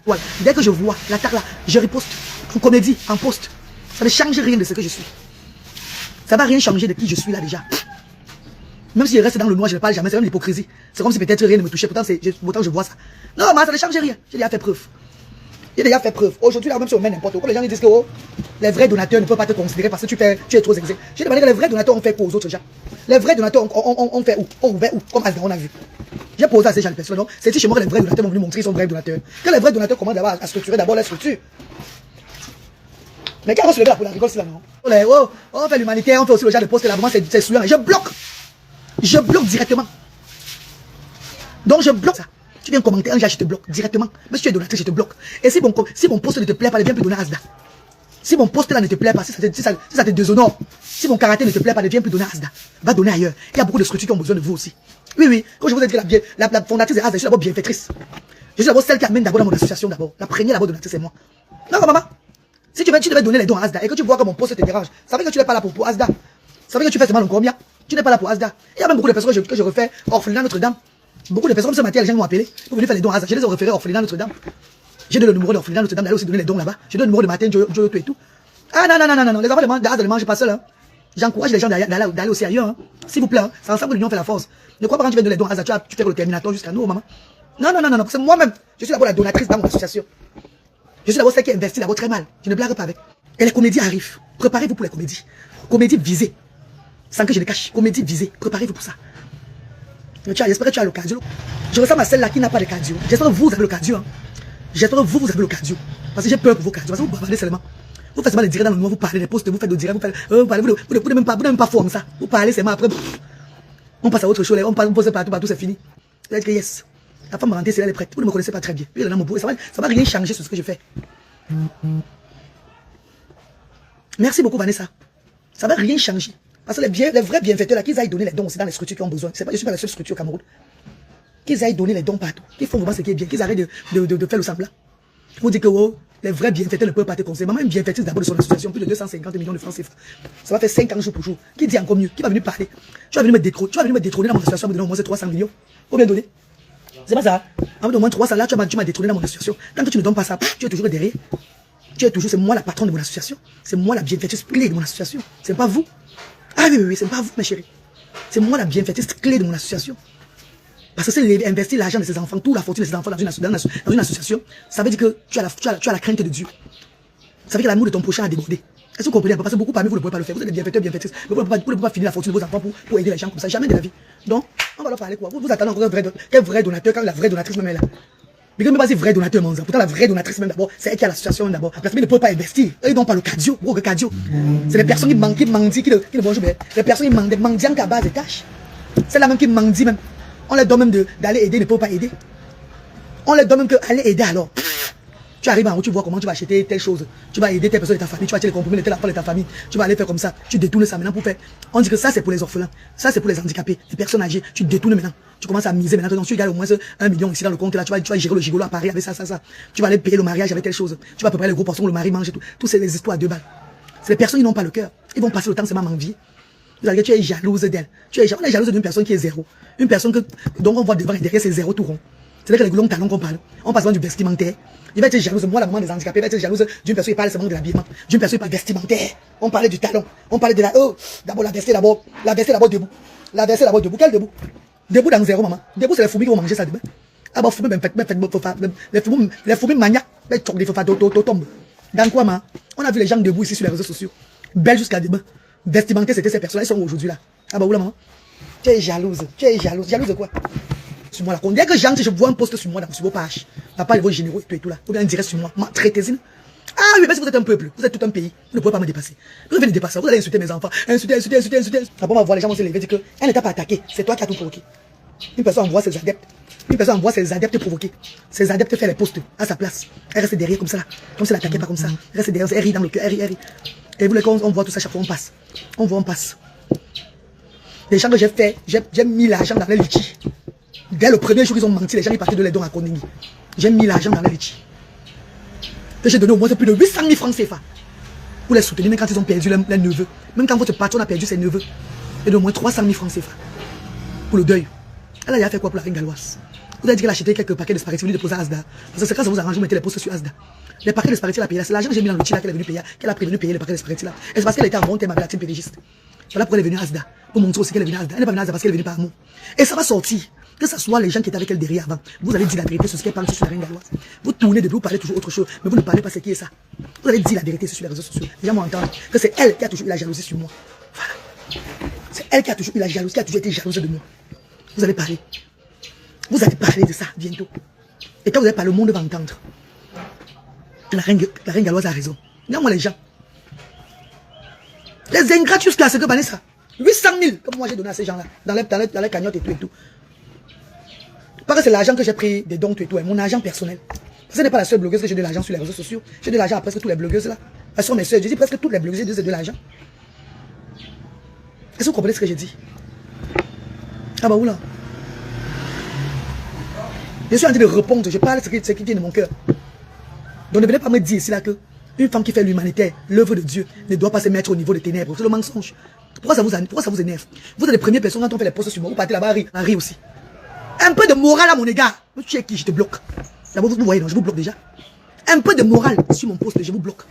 Voilà. Dès que je vois l'attaque là, je riposte. En comédie, en poste. Ça ne change rien de ce que je suis. Ça ne va rien changer de qui je suis là déjà. Même si je reste dans le noir, je ne parle jamais, c'est même l'hypocrisie. C'est comme si peut-être rien ne me touchait, pourtant je vois ça. Non, mais ça ne change rien. J'ai déjà fait preuve. J'ai déjà fait preuve. Aujourd'hui, là, même si on met n'importe où, comme les gens disent que oh, les vrais donateurs ne peuvent pas te considérer parce que tu es trop exé. J'ai demandé que les vrais donateurs ont fait quoi aux autres gens. Les vrais donateurs ont fait où? Ont ouvert où? Comme Asda, on a vu. J'ai posé à ces gens de personnes, non? C'est chez moi que les vrais donateurs vont venir montrer qu'ils sont vrais donateurs. Que les vrais donateurs commencent d'abord à structurer d'abord la structure. Mais quand on se lève là pour la rigole, c'est là, non? On fait l'humanitaire, on fait aussi le genre de poste là, vraiment c'est souillant. Je bloque. Je bloque directement. Donc je bloque ça. Tu viens commenter un jour, je te bloque directement. Mais si tu es donatrice, je te bloque. Et si mon poste ne te plaît pas, ne viens plus donner à Asda. Si mon poste là ne te plaît pas, si ça te déshonore, si mon caractère ne te plaît pas, ne viens plus donner à Asda. Va donner ailleurs. Il y a beaucoup de structures qui ont besoin de vous aussi. Oui, oui. Quand je vous ai dit que la fondatrice de Asda, je suis d'abord bienfaitrice. Je suis d'abord celle qui amène d'abord dans mon association d'abord. La première d'abord donatrice, c'est moi. Non, maman. Si tu devais donner les dons à Asda et que tu vois que mon poste te dérange, ça veut dire que tu n'es pas là pour Asda. Ça veut dire que tu fais seulement le combien. Tu n'es pas là pour Asda. Il y a même beaucoup de personnes que je refais orphelinat Notre-Dame. Beaucoup de personnes comme ce matin, les gens m'ont appelé pour venir faire les dons à Asda. Je les ai référés orphelinat Notre-Dame. J'ai donné le numéro d'orphelinat Notre-Dame d'aller aussi donner les dons là-bas. J'ai donné le numéro de Martin, Joyo et tout. Ah non. Les enfants de Asda ne mangent pas seuls. Hein. J'encourage les gens d'aller aussi ailleurs. Hein. S'il vous plaît, hein. C'est ensemble que l'union fait la force. Ne crois pas quand tu viens donner les dons à Asda, tu fais le terminator jusqu'à nous, maman. Non. C'est moi-même. Je suis d'abord la donatrice dans mon association. Je suis d'abord celle qui investit d'abord très mal. Je ne blague pas avec. Et les comédies arrivent. Préparez-vous pour les comédies. Comédie visée. Sans que je les cache. Comédie visée. Préparez-vous pour ça. J'espère que tu as le cardio. Je ressemble à celle-là qui n'a pas de cardio. J'espère que vous avez le cardio. Hein. J'espère que vous avez le cardio. Parce que j'ai peur pour vos cardio. Parce que vous bavardez seulement. Vous faites seulement les directs dans le noir, vous parlez des postes, vous faites des directs, vous ne même pas fort comme ça. Vous parlez seulement après. On passe à autre chose. On pose partout, c'est fini. Vous allez dire que yes. La femme rentrée, c'est là, elle est prête. Vous ne me connaissez pas très bien. Puis, ça va rien changer sur ce que je fais. Merci beaucoup, Vanessa. Ça va rien changer. Parce que les vrais bienfaiteurs, là, qu'ils aillent donner les dons aussi dans les structures qui ont besoin. Je ne suis pas la seule structure au Cameroun. Qu'ils aillent donner les dons partout. Qu'ils font vraiment ce qui est bien. Qu'ils arrêtent de faire le semblant. Vous dites que oh, les vrais bienfaiteurs ne peuvent pas te conseiller. Maman, une bienfaitrice d'abord de son association, plus de 250 millions de francs CFA. Ça va faire 5 ans jour pour jour. Qui dit encore mieux? Qui va venir parler? Tu vas venir me détrôner dans mon association, me donner au moins 300 millions. Combien donner? C'est pas ça. En fait, au moins 300 là, tu m'as détrôné dans mon association. Tant que tu ne donnes pas ça, tu es toujours derrière. C'est moi la patronne de mon association. C'est moi la bienfaitrice clé de mon association. C'est pas vous. Ah oui, c'est pas vous, ma chérie. C'est moi la bienfaitrice clé de mon association. Parce que c'est investir l'argent de ses enfants, toute la fortune de ses enfants dans une association, ça veut dire que tu as la crainte de Dieu. Ça veut dire que l'amour de ton prochain a débordé. Est-ce que vous comprenez? Parce que beaucoup parmi vous ne pouvez pas le faire. Vous êtes des bienfaiteurs, bienfaitrices. Vous ne pouvez pas finir la fortune de vos enfants pour aider les gens comme ça. Jamais de la vie. Donc, on va leur parler quoi? Vous attendez encore quel vrai donateur quand la vraie donatrice même est là. Mais même pas si vrai donateur, mon. Pourtant, la vraie donatrice même d'abord, c'est elle qui a l'association d'abord. La personne ne peut pas investir. Eux, ils n'ont pas le cardio. Gros, le cardio. C'est les personnes qui mendient, qui ne vont jamais. Les personnes qui mendient, mendiants à base de tâches. C'est la même qui mendient même. On leur donne même d'aller aider, ne peut pas aider. On leur donne même qu'aller aider alors. Tu arrives en haut, tu vois comment tu vas acheter telle chose. Tu vas aider telle personne de ta famille, tu vas acheter les compromis de tel enfant de ta famille. Tu vas aller faire comme ça. Tu détournes ça maintenant pour faire. On dit que ça c'est pour les orphelins. Ça c'est pour les handicapés, les personnes âgées. Tu détournes maintenant. Tu commences à miser maintenant. Donc tu gagnes au moins 1 million ici dans le compte. Là, tu vas gérer le gigolo à Paris avec ça. Tu vas aller payer le mariage avec telle chose. Tu vas préparer le gros portion, le mari mange et tout. Tout c'est des histoires à 2 balles. C'est les personnes qui n'ont pas le cœur. Ils vont passer le temps seulement à m'envier. Vous allez dire que tu es jalouse d'elle. On est jalouse d'une personne qui est zéro. Une personne donc on voit devant et derrière c'est zéro tout rond. C'est là que les longs talons qu'on parle. On passe devant du vestimentaire. Il va être jalouse, moi la maman des handicapés, il va être jalouse d'une personne qui parle seulement de l'habillement, d'une personne qui parle vestimentaire. On parlait du talon, on parlait de la... Oh, d'abord la veste d'abord debout. La veste d'abord debout, quel debout? Debout dans zéro, maman. Debout, c'est les fourmis qui vont manger ça demain. Ah bon, fourmis, les fourmis maniaques, les fourmis tombent. Dans quoi, maman? On a vu les gens debout ici sur les réseaux sociaux. Belle jusqu'à demain. Vestimentaire, c'était ces personnes-là, ils sont aujourd'hui là. Ah bah, où là, maman? Tu es jalouse. Jalouse de quoi? Sur moi là. Dès que j'entre, je vois un post sur moi sur vos pages. La part de vos généraux et tout là. Ou bien direct sur moi. Traitez-y. Ah oui, mais si vous êtes un peuple, vous êtes tout un pays, vous ne pouvez pas me dépasser. Vous devez me dépasser, vous allez insulter mes enfants. Insulter. Après on va voir les gens vont se lever et dire que elle n'était pas attaquée, c'est toi qui as tout provoqué. Une personne envoie ses adeptes. Une personne envoie ses adeptes provoquer. Ses adeptes faire les postes à sa place. Elle reste derrière comme ça là. Comme si elle n'attaquait pas comme ça. Elle reste derrière, elle rit dans le cœur, elle rit. Et vous les on voit tout ça chaque fois, on passe. Les gens que j'ai fait, j'ai mis l'argent dans les litchis. Dès le premier jour, ils ont menti, les gens ils partaient de les dons à Koningui. J'ai mis l'argent dans les litchis. J'ai donné au moins plus de 800 000 francs CFA pour les soutenir, même quand ils ont perdu les neveux. Même quand votre patron a perdu ses neveux. Et de au moins 300 000 francs CFA pour le deuil. Elle a fait quoi pour la reine galloise? Vous avez dit qu'elle a acheté quelques paquets de spaghettis, vous lui déposez à Asda. Parce que c'est quand ça vous arrange, vous mettez les postes sur Asda. Les paquets de spaghettis, elle a payé. C'est l'argent que j'ai mis dans l'outil là qu'elle est venue payer, qu'elle a prévenu payer les paquets de spaghettis là. Et c'est parce qu'elle était en bon thème avec la team pédégiste. Voilà pourquoi elle est venue à Asda. Pour montrer aussi qu'elle est venue à Asda. Elle n'est pas venue à Asda parce qu'elle est venue par amour. Et ça va sortir. Que ce soit les gens qui étaient avec elle derrière avant. Vous allez dire la vérité sur ce qu'elle parle sur la reine galloise. Vous tournez depuis, vous parlez toujours autre chose. Mais vous ne parlez pas ce qui est ça. Vous allez dire la vérité sur les réseaux sociaux. Les gens vont entendre que c'est elle qui a toujours eu la jalousie sur moi. Voilà. C'est elle qui a toujours eu la jalousie, qui a toujours été jalouse de moi. Vous allez parler. Vous allez parler de ça bientôt. Et quand vous allez parler, le monde va entendre. La reine galloise a raison. Regarde-moi les gens. Les ingrats jusqu'à ce que Vanessa. 800 000, comme moi j'ai donné à ces gens-là. Dans les cagnottes et tout et tout. Parce que c'est l'argent que j'ai pris des dons et tout. Et mon argent personnel. Ce n'est pas la seule blogueuse que j'ai de l'argent sur les réseaux sociaux. J'ai de l'argent à presque toutes les blogueuses là. Elles sont mes soeurs. Je dis presque toutes les blogueuses j'ai de l'argent. Est-ce que vous comprenez ce que j'ai dit? Ah bah oula. Je suis en train de répondre. Je parle de ce qui vient de mon cœur. Donc ne venez pas me dire ici là que une femme qui fait l'humanité, l'œuvre de Dieu, ne doit pas se mettre au niveau des ténèbres. C'est le mensonge. Pourquoi ça vous énerve? Vous êtes les premières personnes quand on fait les posts sur moi. Vous partez là-bas à rire aussi. Un peu de morale à mon égard. Tu es qui? Je te bloque. D'abord, vous voyez, non, je vous bloque déjà. Un peu de morale sur mon post, je vous bloque.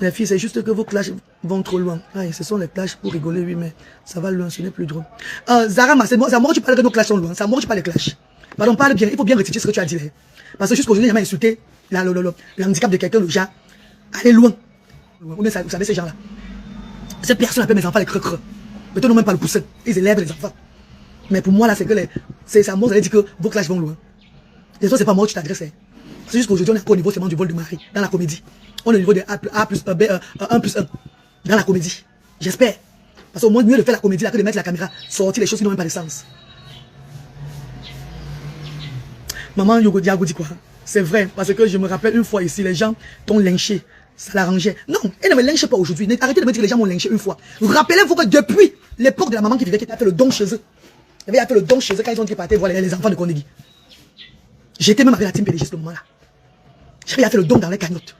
Les filles, c'est juste que vos clashs vont trop loin. Aïe, ce sont les clashs pour rigoler, oui, mais ça va loin, ce n'est plus drôle. Zara, c'est moi que tu parles que nos clashs sont loin. C'est moi que tu parles des clashs. Pardon, parle bien, il faut bien rectifier ce que tu as dit. Parce que jusqu'aujourd'hui, j'ai jamais insulté l'handicap de quelqu'un, le genre. Allez loin. Vous savez, ces gens-là. Cette personne appelle mes enfants les creux-creux. Mais toi, non, même pas le poussin. Ils élèvent les enfants. Mais pour moi, là, c'est que c'est à moi, vous allez dire que vos clashs vont loin. Et toi, c'est pas moi que tu t'adresses. C'est juste qu'aujourd'hui, on est encore au niveau seulement du vol de Marie, dans la comédie. On est au niveau de A plus 1, B, 1 plus 1, dans la comédie. J'espère. Parce qu'au moins, mieux de faire la comédie là que de mettre la caméra, sortir les choses qui n'ont même pas de sens. Maman Yogo Diago dit quoi? C'est vrai, parce que je me rappelle une fois ici, les gens t'ont lynché. Ça l'arrangeait. Non, elle ne me lynche pas aujourd'hui. Arrêtez de me dire que les gens m'ont lynché une fois. Rappelez-vous que depuis l'époque de la maman qui vivait, qui a fait le don chez eux. Il avait fait le don chez eux quand ils ont dit partir voir les enfants de Kondegui. J'étais même avec la team pédégiste au moment là. J'avais fait le don dans les cagnottes.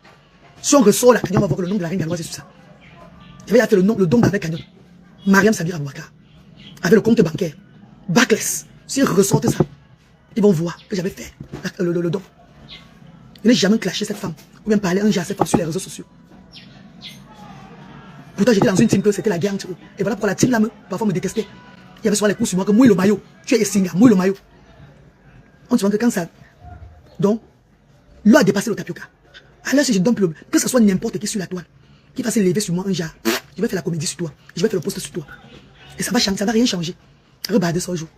Si on ressort la cagnotte, on va voir que le nom de la reine galloise est sur ça. J'avais fait le don dans les cagnottes. Mariam Sabir Abouakar. Avec le compte bancaire. Backless. S'ils ressortent ça, ils vont voir que j'avais fait le don. Je n'ai jamais clashé cette femme. Ou bien parlé un jour à cette femme sur les réseaux sociaux. Pourtant, j'étais dans une team que c'était la guerre entre eux. Et voilà pourquoi la team là, parfois me détestait. Il y avait souvent les coups sur moi que mouille le maillot. Tu es Essinga, mouille le maillot. On se voit que quand ça. Donc, l'eau a dépassé le tapioca. Alors, si je donne plus, que ce soit n'importe qui sur la toile, qui va se lever sur moi un jour, je vais faire la comédie sur toi. Je vais faire le post sur toi. Et ça va changer, ça va rien changer. Regardez ça un jour.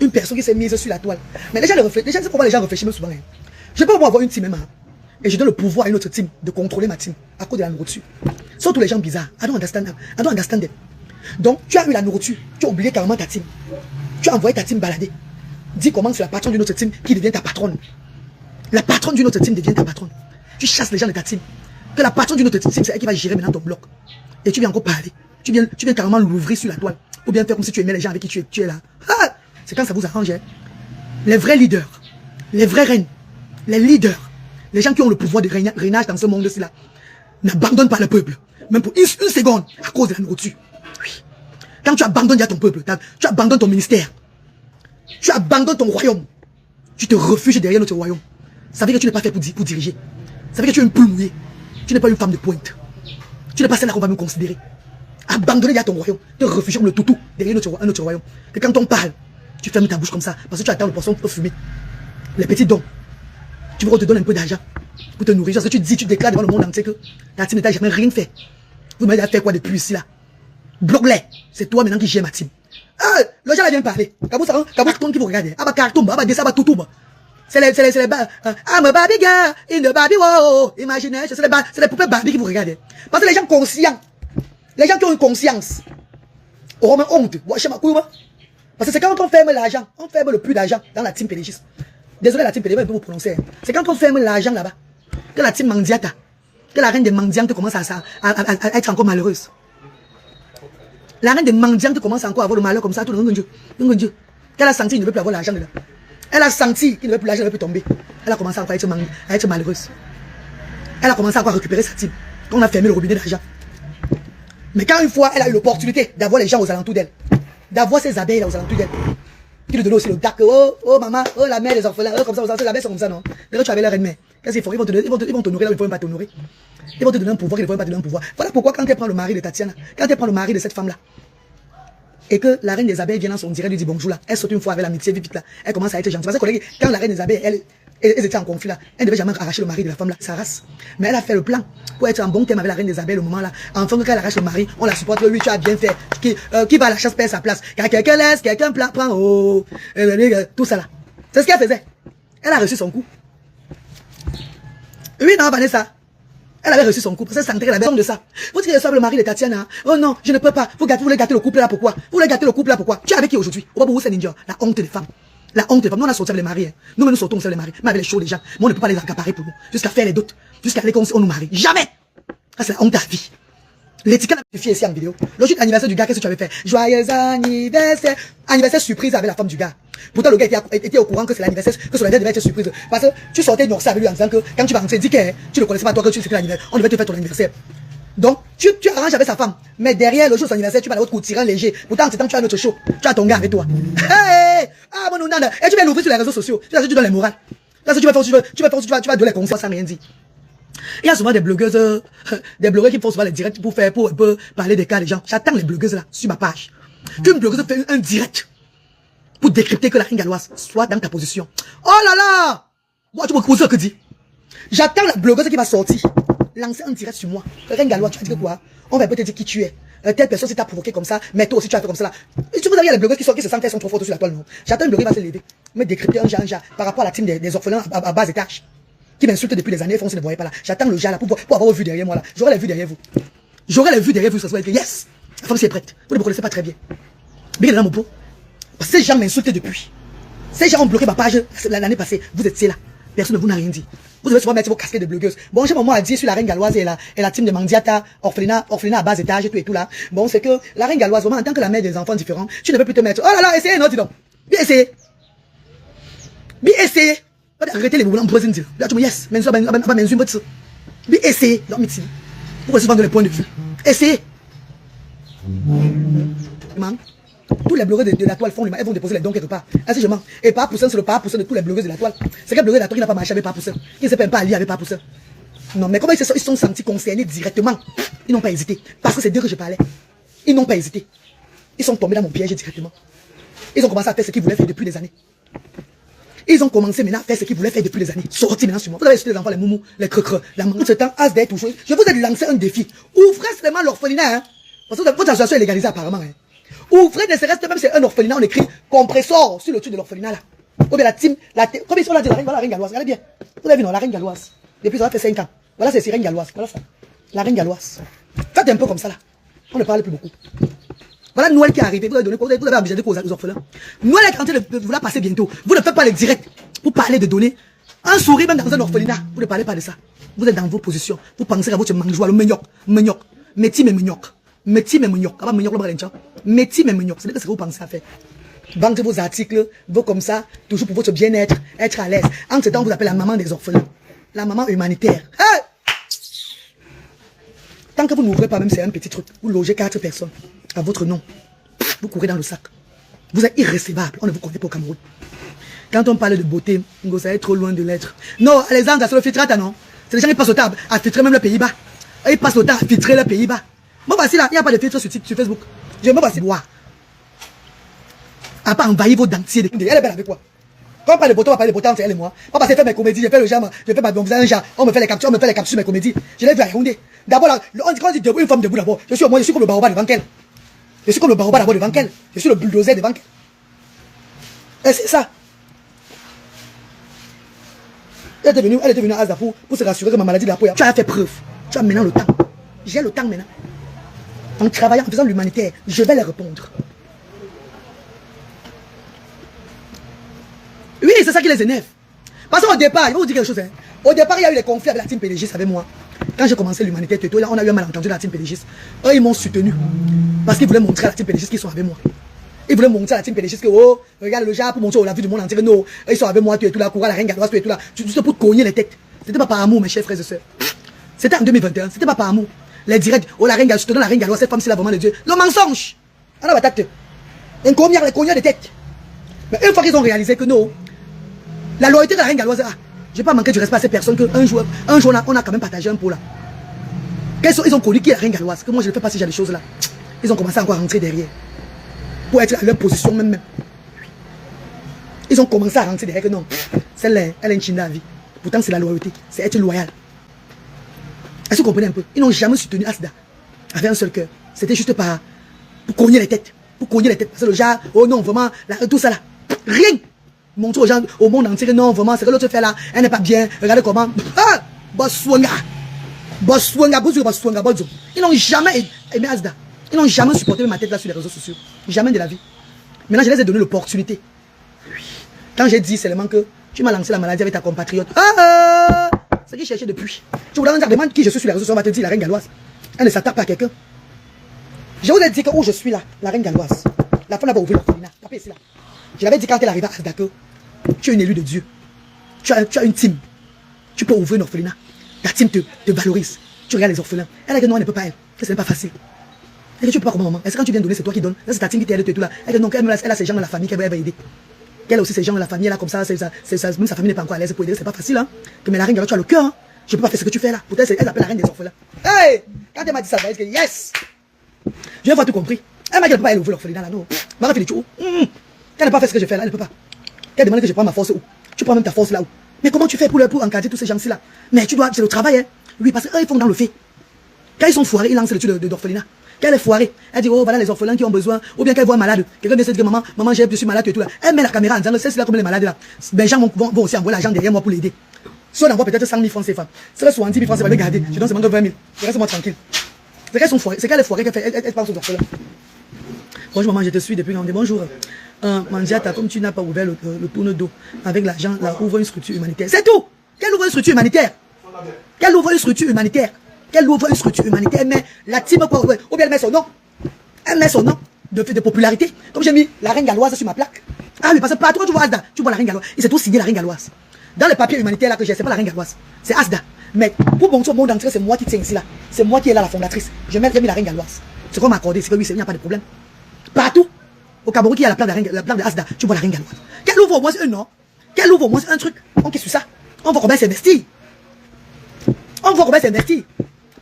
Une personne qui s'est mise sur la toile. Mais les gens, c'est pourquoi les gens réfléchissent même souvent. Hein. Je peux pas avoir une team même. Hein. Et je donne le pouvoir à une autre team de contrôler ma team à cause de la nourriture. Sont tous les gens bizarres. I don't understand them. Donc, tu as eu la nourriture. Tu as oublié carrément ta team. Tu as envoyé ta team balader. Dis comment c'est la patronne d'une autre team qui devient ta patronne. La patronne d'une autre team devient ta patronne. Tu chasses les gens de ta team. Que la patronne d'une autre team, c'est elle qui va gérer maintenant ton bloc. Et tu viens encore parler. Tu viens carrément l'ouvrir sur la toile. Ou bien faire comme si tu aimais les gens avec qui tu es là. Ah, c'est quand ça vous arrange. Hein. Les vrais leaders, les vraies reines, les leaders, les gens qui ont le pouvoir de régnage dans ce monde-ci là, n'abandonnent pas le peuple. Même pour une seconde, à cause de la nourriture. Oui. Quand tu abandonnes déjà ton peuple, tu abandonnes ton ministère, tu abandonnes ton royaume, tu te refuges derrière notre royaume. Ça veut dire que tu n'es pas fait pour diriger. Ça veut dire que tu es une poule mouillée. Tu n'es pas une femme de pointe. Tu n'es pas celle-là qu'on va me considérer. Abandonner déjà ton royaume, te refuger comme le toutou derrière notre royaume. Que quand on parle, tu fermes ta bouche comme ça, parce que tu attends le poisson pour fumer. Les petits dons. Tu veux qu'on te donne un peu d'argent pour te nourrir. Parce que tu déclares devant le monde entier que ta team n'a jamais rien fait. Vous m'avez fait quoi depuis ici là? Bloque-les. C'est toi maintenant qui gère ma team. Ah, le gens là vient parler. Kabou carton qui vous regarde. Ah bah carton, ah bah dessin, bah toutou. C'est les ah ma baby girl, in the baby wow. Imaginez, c'est les poupées Barbie qui vous regardent. Parce que les gens conscients, les gens qui ont une conscience, auront même honte. Parce que c'est quand on ferme l'argent, on ferme le plus d'argent dans la team pédégiste. Désolé la team pédégiste, vous prononcer. C'est quand on ferme l'argent là-bas, que la team Mandiata, que la reine des mendiantes commence à être encore malheureuse. La reine des mendiantes commence encore à avoir le malheur comme ça, tout le monde. Qu'elle a senti qu'il ne veut plus avoir l'argent dedans. Elle a senti qu'il ne veut plus l'argent, ne veut plus tomber. Elle a commencé encore à être malheureuse. Elle a commencé encore à récupérer sa team. Quand on a fermé le robinet d'argent. Mais quand une fois elle a eu l'opportunité d'avoir les gens aux alentours d'elle, d'avoir ces abeilles là aux alentours d'elle. Qui lui donnent aussi le dark, oh maman, oh la mère des orphelins, comme ça, ces abeilles sont comme ça, non? D'ailleurs, tu avais leur reine-mère. Qu'est-ce qu'ils font? Ils vont t'honorer là où ils ne peuvent pas t'honorer. Ils vont te donner un pouvoir qu'ils ne peuvent pas te donner un pouvoir. Voilà pourquoi quand elle prend le mari de Tatiana, quand elle prend le mari de cette femme-là, et que la reine des abeilles vient dans son direct, lui dit bonjour là, elle saute une fois avec l'amitié vite là, elle commence à être gentille. Parce que collègue, quand la reine des abeilles, elles étaient en conflit là, elle ne devait jamais arracher le mari de la femme là, sa race. Mais elle a fait le plan pour être en bon terme avec la reine des abeilles au moment là. Enfin, quand elle arrache le mari, on la supporte, oui, tu as bien fait. Qui va à la chasse perd sa place. Quand quelqu'un laisse, quelqu'un prend, oh, tout ça là. C'est ce qu'elle faisait. Elle a reçu son coup. Oui, non, Vanessa. Elle avait reçu son couple, parce qu'elle sentait qu'elle avait besoin de ça. Vous dites que c'est le mari de Tatiana. Oh non, je ne peux pas. Vous voulez gâter le couple là, pourquoi? Vous voulez gâter le couple là, pourquoi? Tu es avec qui aujourd'hui? Au Babou, c'est Ninja. La honte des femmes. La honte des femmes. Nous, on a sorti avec les maris. Hein. Nous sortons avec les maris. Mais avec les choses, les gens. Moi, on ne peut pas les accaparer pour nous. Jusqu'à faire les doutes. Jusqu'à aller qu'on nous marie. Jamais! Ça, c'est la honte à vie. L'étiquette a fait ici en vidéo. Le jour d'anniversaire du gars, qu'est-ce que tu avais fait? Joyeux anniversaire. Anniversaire surprise avec la femme du gars. Pourtant, le gars était au courant que c'est l'anniversaire, que son anniversaire devait être surprise. Parce que tu sortais une avec lui en disant que quand tu vas rentrer, dis que tu ne connaissais pas toi que tu sais l'anniversaire. On devait te faire ton anniversaire. Donc, tu arranges avec sa femme. Mais derrière le jour de son anniversaire, tu vas à l'autre coup tirer un léger. Pourtant, en ce temps, tu as notre show. Tu as ton gars avec toi. Hey! Ah, mon nana. Et tu vas l'ouvrir sur les réseaux sociaux. Tu donnes les morales. Là, tu vas donner les conseils sans rien dire. Il y a souvent des blogueuses qui font souvent les directs pour parler des cas des gens. J'attends les blogueuses là, sur ma page. Qu'une blogueuse fait un direct pour décrypter que la reine galloise soit dans ta position. Oh là là! Moi, tu me causes ce que dit. J'attends la blogueuse qui va sortir, lancer un direct sur moi. Reine galloise, tu vas dire quoi? On va peut-être dire qui tu es. Telle personne si t'a provoqué comme ça, mais toi aussi tu as fait comme ça là. Et tu vous avez les blogueuses qui se sentent qu'elles sont trop fortes sur la toile, non? J'attends une blogueuse qui va se lever, me décrypter un genre par rapport à la team des orphelins à bas étage. Qui m'insulte depuis des années, on ne voyait pas là. J'attends le gars là pour avoir vu derrière moi là. J'aurai les vues derrière vous. J'aurai les vues derrière vous, ça se voit que yes, la femme c'est prête. Vous ne me connaissez pas très bien. Bien dans mon pot. Parce que ces gens m'insultent depuis. Ces gens ont bloqué ma page l'année passée. Vous étiez là. Personne ne vous n'a rien dit. Vous devez souvent mettre vos casquettes de blogueuses. Bon, j'ai un moment à dire sur la reine galloise et la team de Mandiata, orphelinat à bas étage et tout là. Bon, c'est que la reine galloise, vraiment, en tant que la mère des enfants différents, tu ne peux plus te mettre. Oh là là, essayez, non, dis donc. Bien essayé. Bien essayé. Arrêtez les boulons, vous dire. Là, tu me dis, yes, mais ça va m'insulter votre. Bien essayez. Non, mais si. Pourquoi se vendre les points de vue? Essayez. Tous les blogueurs de la toile font elles vont déposer les dons quelque part. Ainsi je mens. Et pas Poussin, c'est le pas Poussin de tous les blogueurs de la toile. C'est quel blogueur de la toile qui n'a pas marché avec pas Poussin, qui ne s'est pas allié avec pas Poussin. Non, mais comment ils se sont sentis concernés directement? Ils n'ont pas hésité. Parce que c'est d'eux que je parlais. Ils n'ont pas hésité. Ils sont tombés dans mon piège directement. Ils ont commencé à faire ce qu'ils voulaient faire depuis des années. Ils ont commencé maintenant à faire ce qu'ils voulaient faire depuis des années. Sortis maintenant sur moi. Vous avez acheté les enfants, les moumous, les creux. La maman, ce temps, as d'être touché. Je vous ai lancé un défi. Ouvrez seulement l'orphelinat, hein. Parce que votre association est légalisée apparemment, hein. Ouvrez ne serait-ce même si c'est un orphelinat, on écrit compressor sur le dessus de l'orphelinat là. Ou bien la team, comme ils sont là, la reine galloise. Regardez bien. Vous avez vu, non, la reine galloise. Depuis ça fait 5 ans. Voilà, c'est reine galloise. Voilà ça. La reine galloise. Faites un peu comme ça là. On ne parle plus beaucoup. Voilà Noël qui est arrivé. Vous avez envisagé aux orphelins. Noël est en train de vous la passer bientôt. Vous ne faites pas les directs pour parler de donner. Un sourire même dans un orphelinat. Vous ne parlez pas de ça. Vous êtes dans vos positions. Vous pensez à votre mangeoire, le menyok. Métis mais menyok. Métis mais menyok. Ah bah menyok le bras métis mais menyok. C'est ce que vous pensez à faire. Vendez vos articles, vos comme ça, toujours pour votre bien-être, être à l'aise. En ce temps, vous appelez la maman des orphelins. La maman humanitaire. Hey! Tant que vous n'ouvrez pas même c'est un petit truc, vous logez 4 personnes à votre nom. Vous courez dans le sac. Vous êtes irrécevable. On ne vous connaît pas au Cameroun. Quand on parle de beauté, vous êtes trop loin de l'être. Non, les gens, c'est le filtrate, non? C'est les gens qui passent au temps à filtrer même le Pays-Bas. Ils passent au temps à filtrer le Pays-Bas. Moi, voici là, il n'y a pas de filtre sur Facebook. Je me voici boire. À pas envahir vos dentiers. Elle est belle avec quoi? Quand on parle de beauté, on va parler de beauté entre elle et moi. Pas parce que j'ai fait mes comédies, j'ai fait le genre, j'ai fait ma visage, on me fait les captures, sur mes comédies. Je l'ai vu à Yaoundé. D'abord, on dit une femme debout d'abord. Je suis comme le baobab devant elle. Je suis comme le baobab d'abord devant elle. Je suis le bulldozer devant elle. Et c'est ça. Elle était venue à Aza pour se rassurer que ma maladie de la peau. Tu as fait preuve. Tu as maintenant le temps. J'ai le temps maintenant. En travaillant, en faisant l'humanitaire, je vais les répondre. Oui, c'est ça qui les énerve. Parce qu'au départ, je vais vous dire quelque chose. Hein. Au départ, il y a eu les conflits avec la team PDG avec moi. Quand j'ai commencé l'humanitaire, là, on a eu un malentendu de la team PDG. Eux, ils m'ont soutenu. Parce qu'ils voulaient montrer à la team PDG qu'ils sont avec moi. Ils voulaient montrer à la team PDG que, oh, regarde le genre pour montrer la vue du monde entier. Non, ils sont avec moi, tu es tout là, courant, la reine galloise, tu es tout là. Juste pour te cogner les têtes. C'était pas par amour, mes chers frères et sœurs. C'était en 2021, c'était pas par amour. Les directs, oh, la reine galloise, je te donne la reine galloise, cette femme, c'est là vraiment de Dieu. Le mensonge. Alors, bah, Un cognard, les cognards de tête. Mais une fois qu'ils ont réalisé que non, la loyauté de la reine galloise, ah, je vais pas manquer du respect à ces personnes qu'un jour, on a quand même partagé un pot là. Ils ont connu qui est la reine galloise, que moi je ne fais pas ce genre de choses là. Ils ont commencé encore à rentrer derrière. Pour être à leur position même. Ils ont commencé à rentrer derrière que non, celle-là, elle est une chine à vie. Pourtant c'est la loyauté, c'est être loyal. Est-ce que vous comprenez un peu? Ils n'ont jamais soutenu Asda avec un seul cœur. C'était juste pour cogner les têtes. Pour cogner les têtes. Parce que le genre, oh non, vraiment, là, tout ça là. Rien. Montrer aux gens, au monde entier que non, vraiment, c'est que l'autre fait là, elle n'est pas bien. Regardez comment. Ah! Bosswanga. Bosswanga, Bosswanga, Bosso. Ils n'ont jamais aimé Asda. Ils n'ont jamais supporté ma tête là sur les réseaux sociaux. Jamais de la vie. Maintenant, je les ai donné l'opportunité. Quand j'ai dit seulement que tu m'as lancé la maladie avec ta compatriote. Ah! C'est qui cherchait depuis. Tu voudrais me dire, demande qui je suis sur les réseaux sociaux, on va te dire la reine galloise. Elle ne s'attaque pas à quelqu'un. Je vous ai dit que où je suis là, la reine galloise. La femme va ouvrir l'orphelinat. Tapez ici là. Je l'avais dit quand elle arrivait à Asda que tu es une élue de Dieu. Tu as une team. Tu peux ouvrir une orphelinat. Ta team te valorise. Tu regardes les orphelins. Elle a dit que non, elle ne peut pas, elle. Que ce n'est pas facile. Elle dit, tu peux pas comment maman. Est-ce que quand tu viens donner, c'est toi qui donnes. Là, c'est ta team qui t'aide et tout là. Elle dit non, elle a ces gens dans la famille qu'elle va aider. Elle a aussi ces gens dans la famille, là comme ça, même sa famille n'est pas encore à l'aise pour aider, c'est pas facile, hein. Que mais la reine galloise, tu as le cœur, hein. Je peux pas faire ce que tu fais là. Peut-être elle appelle la reine des orphelins. Hey! Quand elle m'a dit ça, elle dit yes! Je vais avoir tout compris. Elle m'a dit qu'elle ne peut pas aller ouvrir l'orphelinat là, non. Marie fait des choses. Elle n'a pas fait ce que je fais là, elle ne peut pas. Elle demande que je prenne ma force où? Tu prends même ta force là où? Mais comment tu fais pour encadrer tous ces gens-ci là? Mais tu dois, c'est le travail, hein. Oui, parce qu'eux, ils font dans le fait. Quand ils sont foirés, ils lancent l'étude d'orphelinat. Quand elle est foirée, elle dit, oh voilà les orphelins qui ont besoin, ou bien qu'elle voit un malade. Quelqu'un vient se dire, maman, je suis malade et tout là. Elle met la caméra en disant, c'est là comme les malades là. Les gens vont aussi envoyer l'argent derrière moi pour l'aider. Si on envoie peut-être 100 000 francs CFA, c'est là 70 000 francs CFA, va le garder. Je donne seulement 20 000. Je reste moi tranquille. C'est qu'elles sont foirées, c'est qu'elle est foirée, elle pense aux orphelins. Bonjour maman, je te suis depuis quand on dit bonjour. Mandiata, comme tu n'as pas ouvert le tourne d'eau avec l'argent, là, ouvre une structure humanitaire. C'est tout! Qu'elle ouvre une structure humanitaire. Qu'elle ouvre une structure humanitaire. Qu'elle ouvre une structure humanitaire, mais la team, ou bien elle met son nom. Elle met son nom de popularité. Comme j'ai mis la reine galloise sur ma plaque. Ah oui, parce que partout tu vois Asda, tu vois la reine galloise. Il s'est tout signé la reine galloise. Dans le papier humanitaire là que j'ai, c'est pas la reine galloise. C'est Asda. Mais pour montrer au monde entier, c'est moi qui tiens ici là. C'est moi qui est là la fondatrice. J'ai mis la reine galloise. C'est qu'on m'a accordé, c'est que oui, il n'y a pas de problème. Partout. Au Cameroun, qui a la plaque de Asda, tu vois la reine galloise. Qu'elle ouvre au moins un nom. Qu'elle ouvre au moins un truc. On qu'est-ce que ça? On va combien s'investir. On va combien s'investir.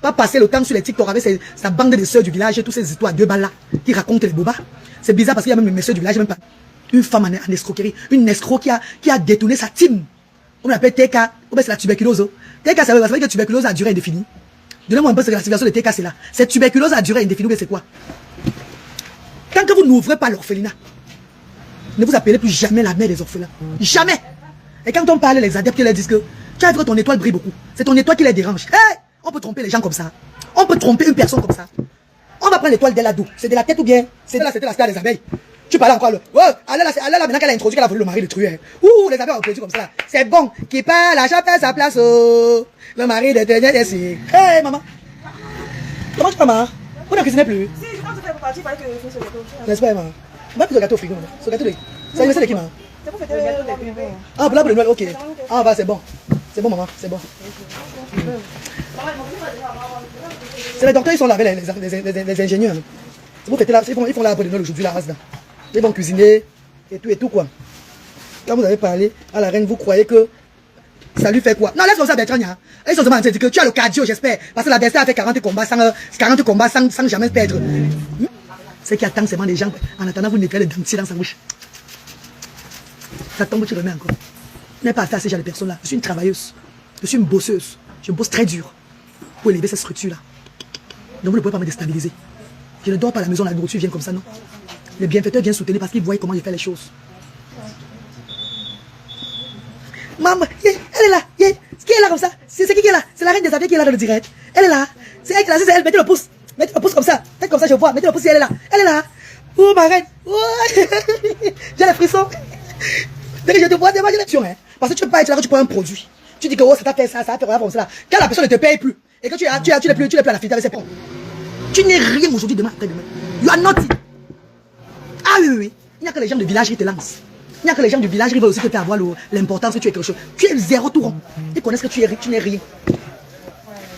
Pas passer le temps sur les TikTok avec sa bande de sœurs du village et toutes ces histoires à 2 balles là qui racontent les bobas. C'est bizarre parce qu'il y a même les messieurs du village, même pas une femme en escroquerie, une escroc qui a détourné sa team. On l'appelle TK, c'est la tuberculose. TK, ça veut dire que la tuberculose a duré indéfinie. Donnez-moi un peu ce que la situation de TK c'est là. Cette tuberculose a duré indéfinie, mais c'est quoi? Tant que vous n'ouvrez pas l'orphelinat, ne vous appelez plus jamais la mère des orphelins. Jamais. Et quand on parle, les adeptes leur disent que tu as vu que ton étoile brille beaucoup. C'est ton étoile qui les dérange. Hey! On peut tromper les gens comme ça. On peut tromper une personne comme ça. On va prendre l'étoile d'Eladou. C'est de la tête ou bien? C'était la star des abeilles. Tu parles encore le. Oh, elle là, maintenant qu'elle a introduit qu'elle a volé le mari de truand. Ouh, les abeilles ont applaudi comme ça. C'est bon. Qui parle, a chacun sa place. Oh. Le mari de truand est ici. Hey, maman. Comment tu vas, maman? Vous n'en cuisinez plus? Si, quand tu fais pour partir, il fallait que je fasse le gâteau. N'est-ce pas, maman? On va plus le gâteau au frigo. Ce gâteau de. C'est l'anniversaire de qui, maman? C'est pour fêter le gâteau des bébés. Ah, pour la de Noël, ok. Ah, va, c'est bon. C'est bon, maman, c'est bon. C'est les docteurs, ils sont là avec les ingénieurs. C'est pour fêter là, ils font l'arbre de Noël aujourd'hui, la race là. Ils vont cuisiner et tout quoi. Quand vous avez parlé à la reine, vous croyez que ça lui fait quoi? Non, laisse-moi ça, Bertrand. Ils sont seulement dit que tu as le cardio, j'espère. Parce que l'adversaire a fait 40 combats sans jamais perdre. C'est qui attend seulement des gens. En attendant, vous nettoyez les dentiers dans sa bouche. Ça tombe, tu remets encore. Je n'ai pas affaire à ces gens de personnes là. Je suis une travailleuse. Je suis une bosseuse. Je bosse très dur pour élever cette structure là. Donc vous ne pouvez pas me déstabiliser. Je ne dors pas à la maison, la nourriture vient comme ça, non. Les bienfaiteurs viennent soutenir parce qu'ils voient comment je fais les choses. Maman, elle est là. Qui est là comme ça? C'est qui est là? C'est la reine des abeilles qui est là dans le direct. Elle est là. C'est elle qui est là, c'est elle. Mettez le pouce. Mettez le pouce comme ça. Faites comme ça, je vois. Mettez le pouce si elle est là. Elle est là. Oh ma reine. Oh. J'ai les frissons. Je te vois des imaginations, hein. Parce que tu ne peux pas être là quand tu prends un produit. Tu dis que oh, ça t'a fait ça, ça a fait rien comme ça. Quand la personne ne te paye plus et que tu n'es plus à la fête avec ses pompes. Tu n'es rien aujourd'hui, demain, après-demain. You are nothing. Ah oui, oui, oui. Il n'y a que les gens du village qui te lancent. Il n'y a que les gens du village qui veulent aussi te faire avoir l'importance que tu es quelque chose. Tu es zéro tout rond. Ils connaissent que tu n'es rien.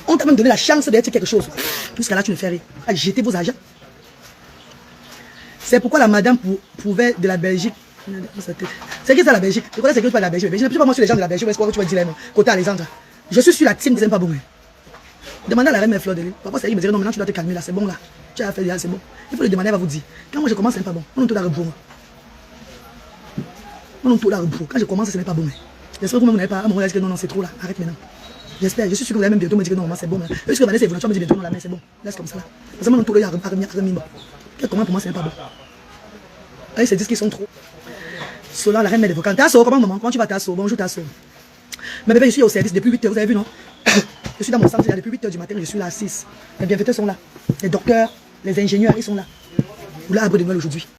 On t'a même donné la chance d'être quelque chose. Jusqu'à là, tu ne fais rien. Jetez vos agents. C'est pourquoi la madame pouvait de la Belgique. C'est qui ça la Belgique? Je connais c'est qui pas la Belgique. Je ne suis pas moi sur les gens de la Belgique. Est-ce que tu vas dire côté Alexandre? Je suis sur la team qui n'aime pas bon. Demandez à la reine Fleur de lui. Parfois, c'est elle qui me dit non, maintenant tu dois te calmer là, c'est bon là. Tu as fait là, c'est bon. Il faut le demander, elle va vous dire. Quand moi je commence, ce n'est pas bon. On tout la rebours. On tout la rebours. Quand je commence, ce n'est pas bon. J'espère que vous n'avez pas à me dire que non, c'est trop là. Arrête maintenant. J'espère, je suis sûr que vous allez même bientôt me dire que non, c'est bon. Est-ce que Vanessa est venue, tu vas me dire bientôt non, la main, c'est bon. Laisse comme ça là. Parce que moi, tout le monde a remis. Comment pour moi, ce n'est pas bon. Ils se disent qu'ils sont trop. Solange, la reine mère de Vocan. Tasso, comment tu vas Tasso? Bonjour Tasso. Mais bébé, je suis au service depuis 8h, vous avez vu non? Je suis dans mon centre depuis 8h du matin, je suis là à 6. Les bienfaiteurs sont là. Les docteurs, les ingénieurs, ils sont là. Vous l'avez abri de Noël aujourd'hui.